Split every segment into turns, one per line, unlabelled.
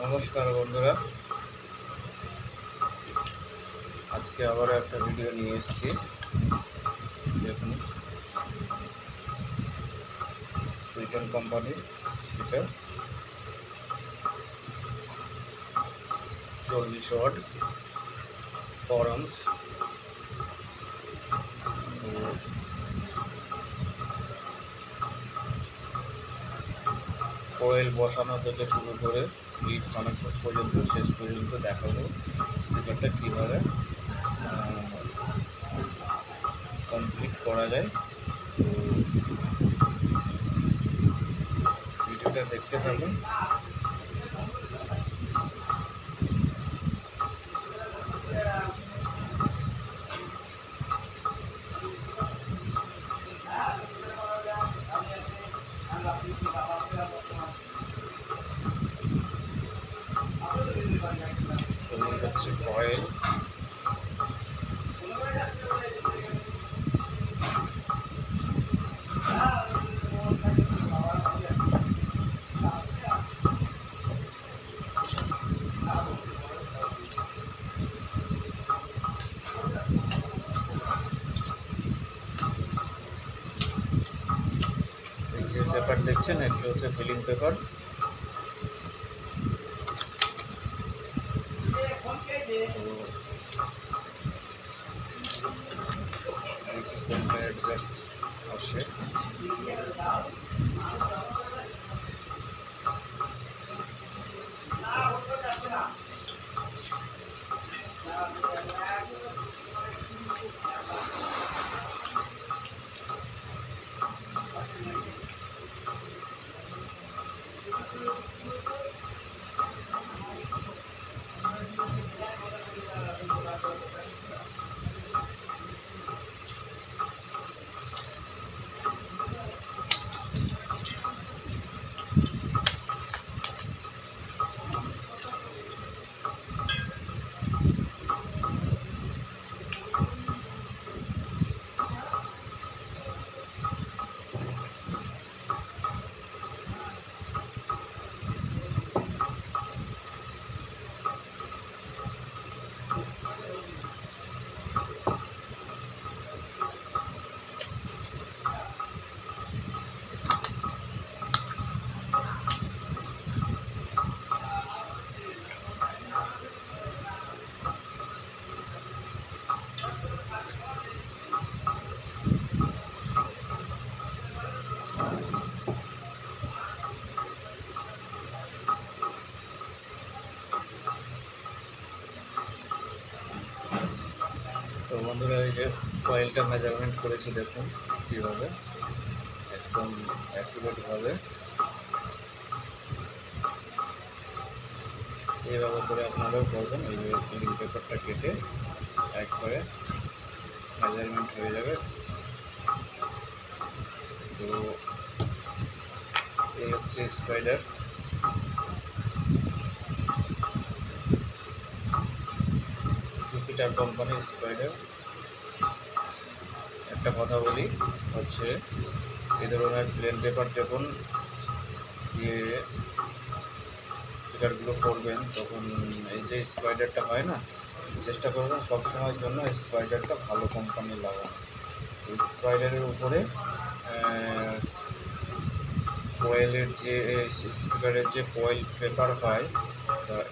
নমস্কার বন্ধুরা, আজকে আবার একটা ভিডিও নিয়ে এসেছি। দেখুন, সুইটন কোম্পানির স্পিকার 40 ওয়াট ফরমস। কোয়েল বসানো থেকে শুরু করে লিড কানেকশন পর্যন্ত শেষ পর্যন্ত দেখাবো স্পিকারটা কীভাবে কমপ্লিট করা যায়। তো ভিডিওটা দেখতে থাকুন। হচ্ছে কয়েল, এই যে পেপার দেখছেন এগুলো হচ্ছে ফিলিং পেপার। আসে তো বন্ধুরা, এই যে কয়েলটা মেজারমেন্ট করেছি, দেখুন কীভাবে একদম অ্যাকুরেটভাবে এইভাবে করে আপনারাও করবেন। এইভাবে ফিলিং পেপারটা কেটে একবারে মেজারমেন্ট হয়ে যাবে। তো এই হচ্ছে স্পাইডার। জুপিটার কোম্পানির স্পাইডার। একটা কথা বলি, হচ্ছে এই ধরনের প্লেন পেপার যখন দিয়ে স্পিকারগুলো করবেন তখন এই যে স্পাইডারটা হয় না, চেষ্টা করবেন সবসময়ের জন্য স্পাইডারটা ভালো কোম্পানির লাগানো। এই স্পাইডারের উপরে কোয়েলের যে স্পিকারের যে কোয়েল পেপার হয়,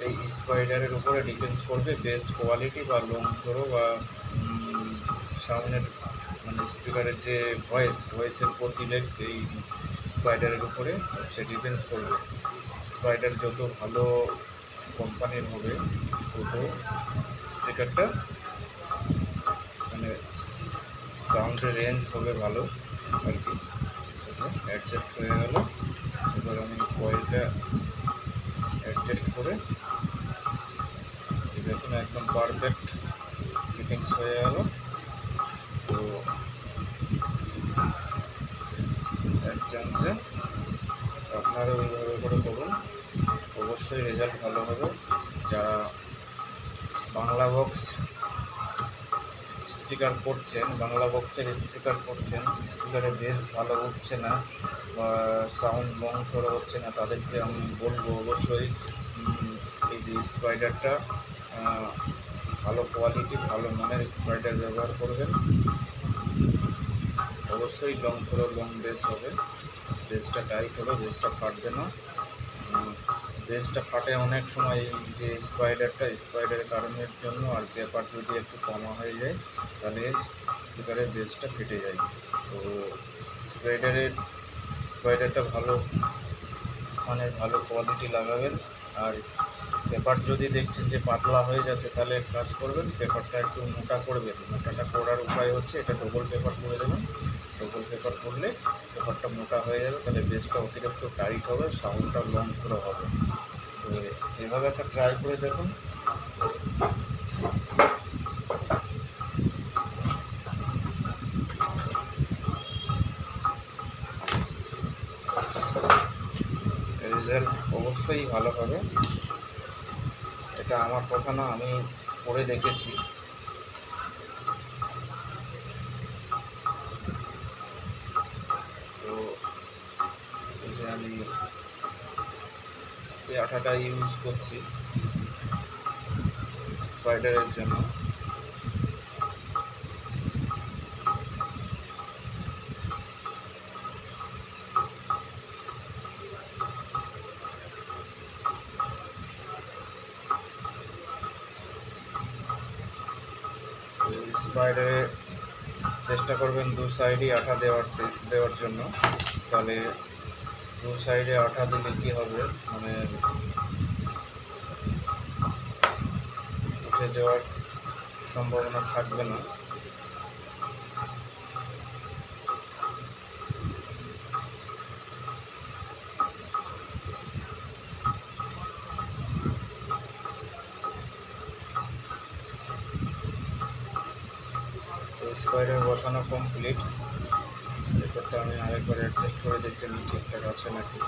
এই স্পাইডারের উপরে ডিপেন্ডস করবে বেস্ট কোয়ালিটি বা লং থ্রো বা সাউন্ডের মানে স্পিকারের যে ভয়েসের প্রতিলেখ এই স্পাইডারের উপরে সে ডিপেন্ডস করবে। স্পাইডার যত ভালো কোম্পানির হবে তত স্পিকারটা মানে সাউন্ডের রেঞ্জ হবে ভালো আর কি। অ্যাডজাস্ট হয়ে গেল। এবার আমি কয়েলটা অ্যাডজাস্ট করে দেখুন একদম পারফেক্ট ফিটিংস হয়ে গেল। তো এক চান্সে আপনারা ওইভাবে করে করুন, অবশ্যই রেজাল্ট ভালো হবে। যারা বাংলা বক্স স্পিকার করছেন, বাংলা বক্সের স্পিকার করছেন, স্পিকারে বেস ভালো উঠছে না বা সাউন্ড লং থ্রো হচ্ছে না, তাদেরকে আমি বলবো অবশ্যই এই যে স্পাইডারটা ভালো কোয়ালিটি ভালো মানের স্পাইডার ব্যবহার করবেন। অবশ্যই লং থ্রো লং বেস হবে, বেসটা টাইট হবে, বেসটা ফাটবে না। বেসটা ফাটে অনেক সময় এই যে স্পাইডারের কারণের জন্য, আর পেপার যদি একটু কমা হয়ে যায় তাহলে স্পিকারের বেসটা ফেটে যায়। তো স্পাইডারটা ভালো মানে ভালো কোয়ালিটি লাগাবেন। আর পেপার যদি দেখছেন যে পাতলা হয়ে যাচ্ছে তাহলে কাজ করবেন, পেপারটা একটু মোটা করবেন। মোটাটা করার উপায় হচ্ছে এটা ডবল পেপার করে দেবেন। ডবল পেপার করলে পেপারটা মোটা হয়ে যাবে, তাহলে বেসটা অতিরিক্ত টাইট হবে, সাউন্ডটা লং থ্রো হবে। তো এভাবে একটা ট্রাই করে দেখুন। রেজাল্ট অবশ্যই ভালো হবে। এটা আমার কথা না, আমি করে দেখেছি। তো এই যে আমি এই আঠাটা ইউজ করছি স্পাইডারের জন্য। স্পাইডারে চেষ্টা করবেন দু সাইডই আঠা দেওয়ার জন্য। তাহলে দু সাইডে আঠা দিলে কী হবে, মানে উঠে যাওয়ার সম্ভাবনা থাকবে না। তো স্পাইডার বসানো কমপ্লিট। এরপরটা আমি আরেকবার অ্যাডজাস্ট করে দেখতে নিই ঠিকঠাক আছে নাকি।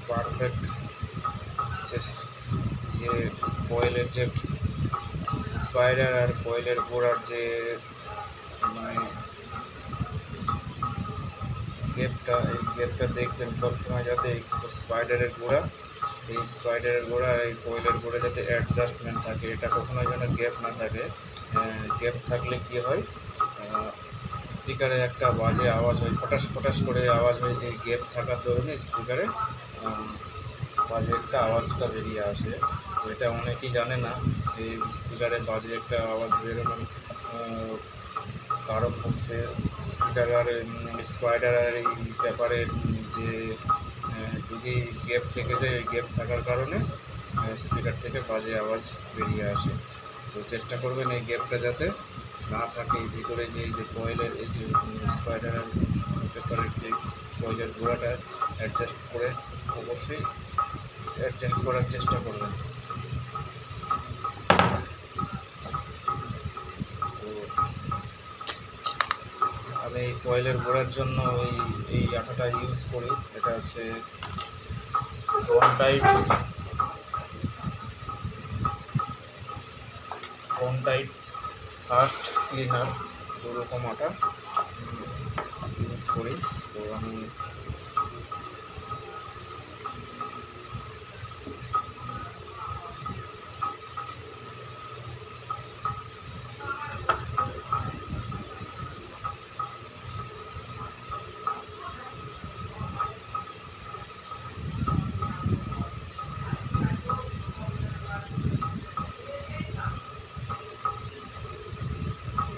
পারফেক্ট যে কয়েলের যে স্পাইডার আর কয়েলের গোড়ার যে মানে গেপটা, এই গেপটা দেখবেন সবসময় যাতে স্পাইডারের গোড়া এই কয়েলের গোড়া যাতে অ্যাডজাস্টমেন্ট থাকে, এটা কখনোই যেন গ্যাপ না থাকে। গ্যাপ থাকলে কি হয়, স্পিকারে একটা বাজে আওয়াজ হয়, ফটাস ফটাস করে আওয়াজ হয়। যে গ্যাপ থাকার দরুন স্পিকারে বাজে একটা আওয়াজটা বেরিয়ে আসে। তো এটা অনেকেই জানে না, এই স্পিকারে বাজে একটা আওয়াজ বেরোনোর কারণ হচ্ছে স্পাইডার আর এই পেপারের যে যদি গ্যাপ থেকে যায়, ওই গ্যাপ থাকার কারণে স্পিকার থেকে বাজে আওয়াজ বেরিয়ে আসে। তো চেষ্টা করবেন এই গ্যাপটা যাতে না থাকে। এই ভিতরে যে কয়েলের এই যে স্পাইডার আর পেপারের যে কয়েলের গোড়াটা অ্যাডজাস্ট করে অবশ্যই অ্যাডজাস্ট করার চেষ্টা করবেন। তো আমি এই কয়েলের গোড়ার জন্য এই আঠাটা ইউজ করি। এটা হচ্ছে কনটাইট ফার্স্ট ক্লিনার, দুরকম আটা ইউজ করি। তো আমি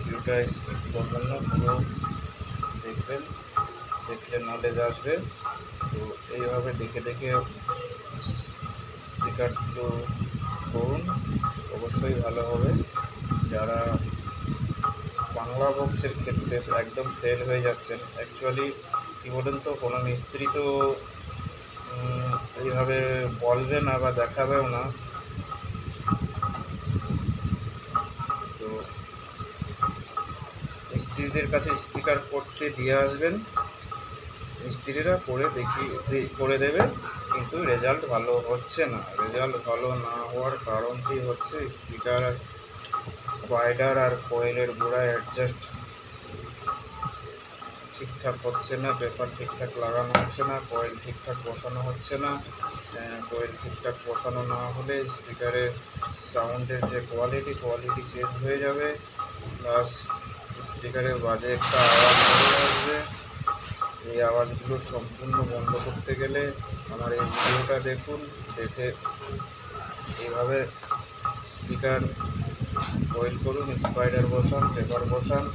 ভিডিওটা স্কিপ করবেন না, পুরো দেখবেন, দেখলে নলেজ আসবে। তো এইভাবে দেখে দেখে স্পিকারগুলো করুন, অবশ্যই ভালো হবে। যারা বাংলা বক্সের ক্ষেত্রে একদম ফেল হয়ে যাচ্ছেন, অ্যাকচুয়ালি কী বলেন তো, কোনো মিস্ত্রি তো এইভাবে বলবে না বা দেখাবেও না। তো মিস্ত্রিদের কাছে স্পিকার করতে দিয়ে আসবেন, মিস্ত্রিরা করে দেবে, কিন্তু রেজাল্ট ভালো হচ্ছে না। রেজাল্ট ভালো না হওয়ার কারণটি হচ্ছে স্পাইডার আর কয়েলের গোড়া অ্যাডজাস্ট ঠিকঠাক হচ্ছে না, পেপার ঠিকঠাক লাগানো হচ্ছে না, কয়েল ঠিকঠাক বসানো হচ্ছে না। কোয়েল ঠিকঠাক বসানো না হলে স্পিকারের সাউন্ডের যে কোয়ালিটি চেঞ্জ হয়ে যাবে, প্লাস স্পিকারের বাজে একটা আওয়াজ বেরিয়ে আসবে। এই আওয়াজগুলো সম্পূর্ণ বন্ধ করতে গেলে আমার এই ভিডিওটা দেখুন, দেখে এইভাবে স্পিকার কোয়েল করুন, স্পাইডার বসান, পেপার বসান।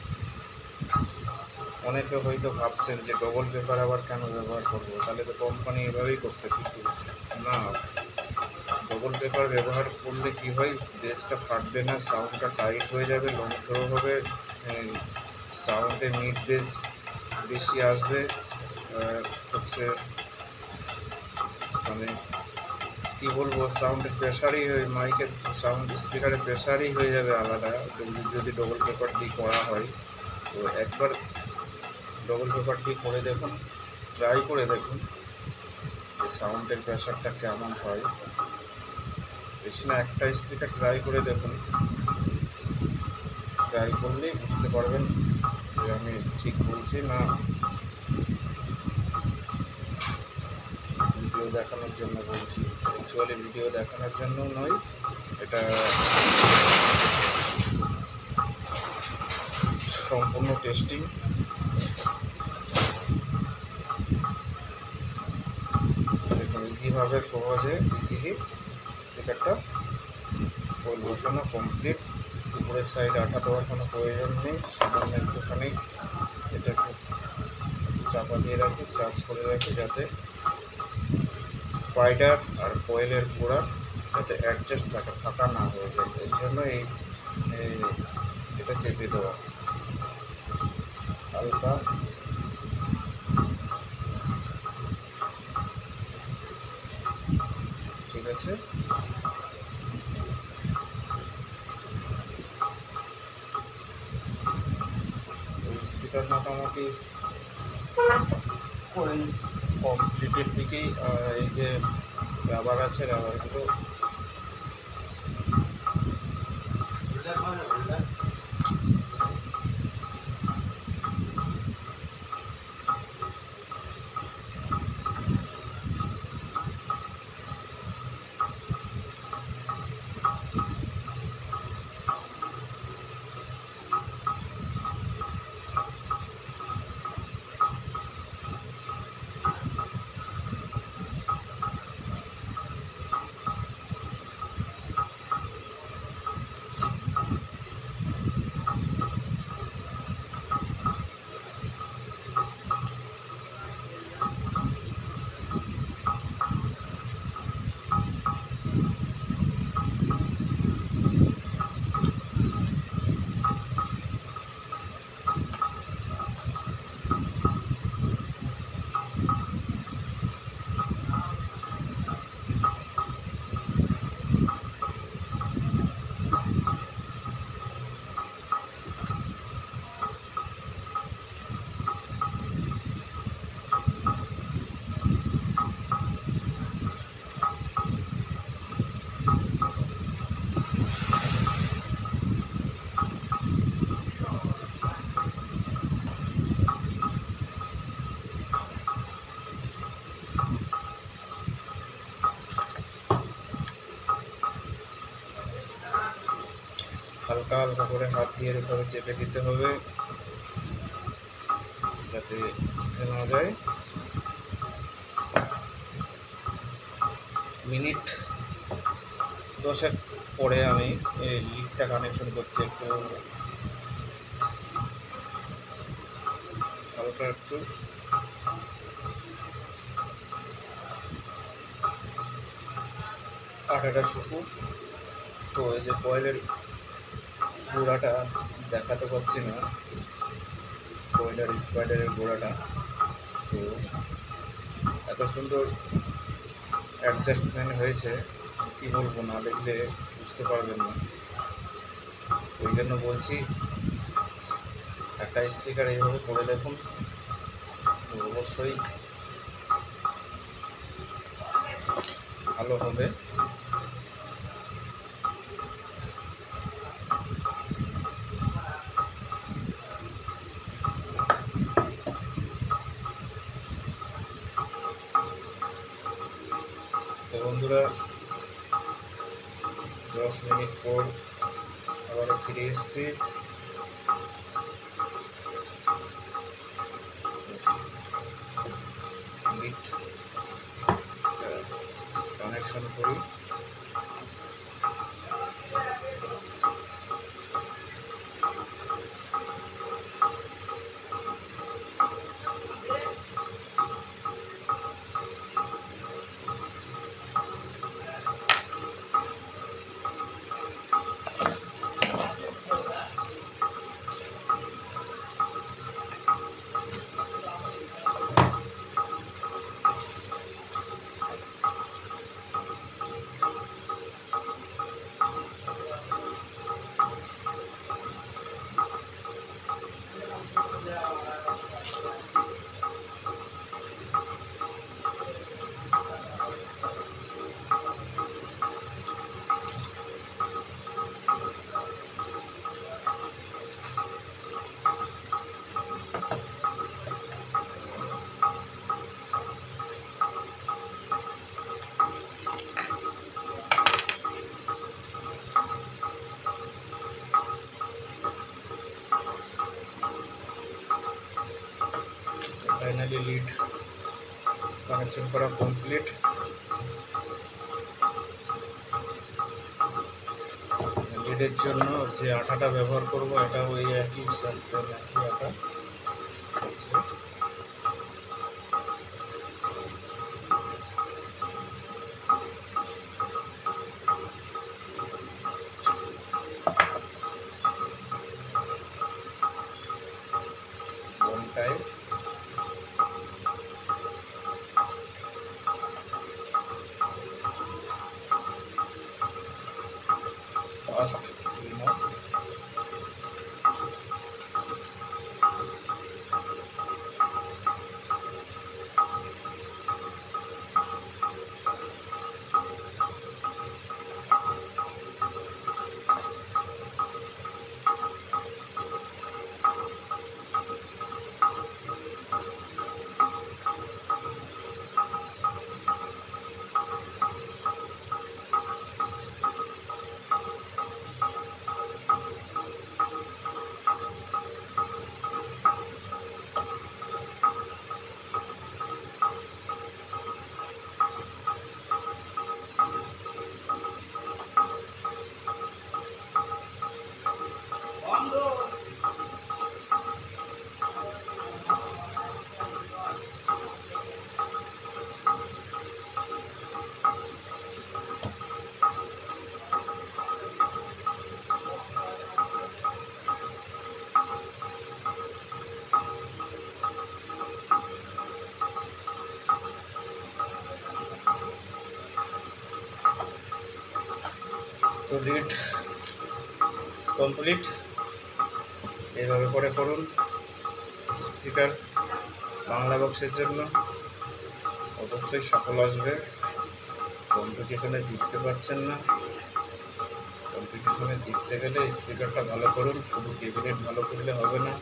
অনেকে হয়তো ভাবছেন যে ডবল পেপার আবার কেন ব্যবহার করবো, তাহলে তো কোম্পানি এভাবেই করতে, কিন্তু না, ডবল পেপার ব্যবহার করলে কি হয়, বেসটা ফাটবে না, সাউন্ডটা টাইট হয়ে যাবে, লং থ্রো হবে, সাউন্ডে মিড বেস বেশি আসবে, হচ্ছে মানে কী বলবো, সাউন্ডের প্রেশারই মাইকের সাউন্ড স্পিকারের প্রেশারই হয়ে যাবে আলাদা যদি ডবল পেপার দিয়ে করা হয়। তো একবার ডবল পেপার দিয়ে করে দেখুন, ট্রাই করে দেখুন যে সাউন্ডের প্রেশারটা কেমন হয়। বেশি না, একটা স্পিকার ট্রাই করে দেখুন, ট্রাই করলেই বুঝতে পারবেন যে আমি ঠিক বলছি না ভিডিও দেখানোর জন্য বলছি। অ্যাকচুয়ালি ভিডিও দেখানোর জন্য নয়, এটা সম্পূর্ণ টেস্টিং। দেখুন ইজিভাবে ইজিলি স্পিকারটা কোয়েল বসানো কমপ্লিট। উপরের সাইডে আঠা দেওয়ার কোনো প্রয়োজন নেই, সামান্য একটুখানি এটা একটু চাপা দিয়ে রাখি, টাচ করে রাখি, যাতে স্পাইডার আর কোয়েলের গোড়া যাতে অ্যাডজাস্ট থাকে, ফাঁকা না হয়ে যায়, এই জন্য এটা চেপে দেওয়া হালকা। ঠিক আছে, স্পিকার মোটামুটি কোয়েল কমপ্লিটের দিকেই। এই যে রাবার আছে, রাবারগুলো হালকা হালকা করে হাত দিয়ে এভাবে চেপে দিতে হবে, যাতে না যায়। মিনিট 10 পরে আমি এই লিডটা কানেকশন করছি, একটু হালকা একটু আটাটা শুকুক। তো এই যে কয়েলের গোড়াটা দেখাতে পাচ্ছি না, কয়েলের স্পাইডারের গোড়াটা, তো এত সুন্দর অ্যাডজাস্টমেন্ট হয়েছে, কী বলবো, না দেখলে বুঝতে পারবেন না। ওই জন্য বলছি একটা স্পিকার এইভাবে করে দেখুন, অবশ্যই ভালো হবে। তো বন্ধুরা 10 মিনিট পর আবারও ফিরে এসেছি। লিড কানেকশন করি। ফাইনালি লিড কানেকশন করা কমপ্লিট। লিডের জন্য যে আঠাটা ব্যবহার করব এটা ওই একই আঠা আছে। one time first clean up তো লিড কমপ্লিট। এইভাবে করে করুন। স্পিকার বাংলা বক্সের জন্য অবশ্যই সফল আসবে। কম্পিটিশনে জিততে পারছেন না, কম্পিটিশনে জিততে গেলে স্পিকারটা ভালো করুন। শুধু ক্যাবিনেট ভালো করলে হবে না।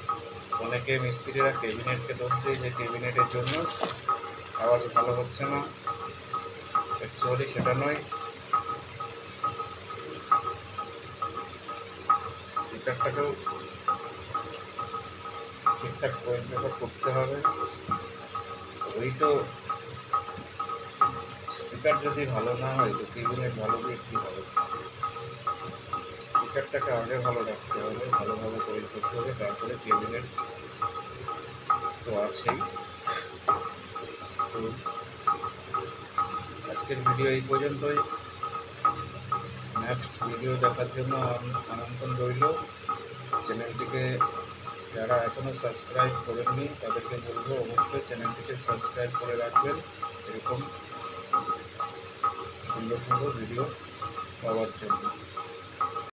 অনেকে মিস্ত্রিরা ক্যাবিনেটকে দোষ দেয় যে ক্যাবিনেটের জন্য আওয়াজ ভালো হচ্ছে না। অ্যাকচুয়ালি সেটা নয়, স্পিকারটাকেও ঠিকঠাক পরিচর্যা করতে হবে। ওই তো স্পিকার যদি ভালো না হয় তো ক্যাবিনেট ভালো দিয়ে কী হবে? স্পিকারটাকে আগে ভালো রাখতে হবে, ভালোভাবে তৈরি করতে হবে, তারপরে ক্যাবিনেট তো আছেই। তো আজকের ভিডিও এই পর্যন্তই। নেক্সট ভিডিও দেখার জন্য আমন্ত্রণ রইল। চ্যানেলটিকে যারা এখনও সাবস্ক্রাইব করেননি তাদেরকে বলবো অবশ্যই চ্যানেলটিকে সাবস্ক্রাইব করে রাখবেন এরকম সুন্দর সুন্দর ভিডিও পাওয়ার জন্য।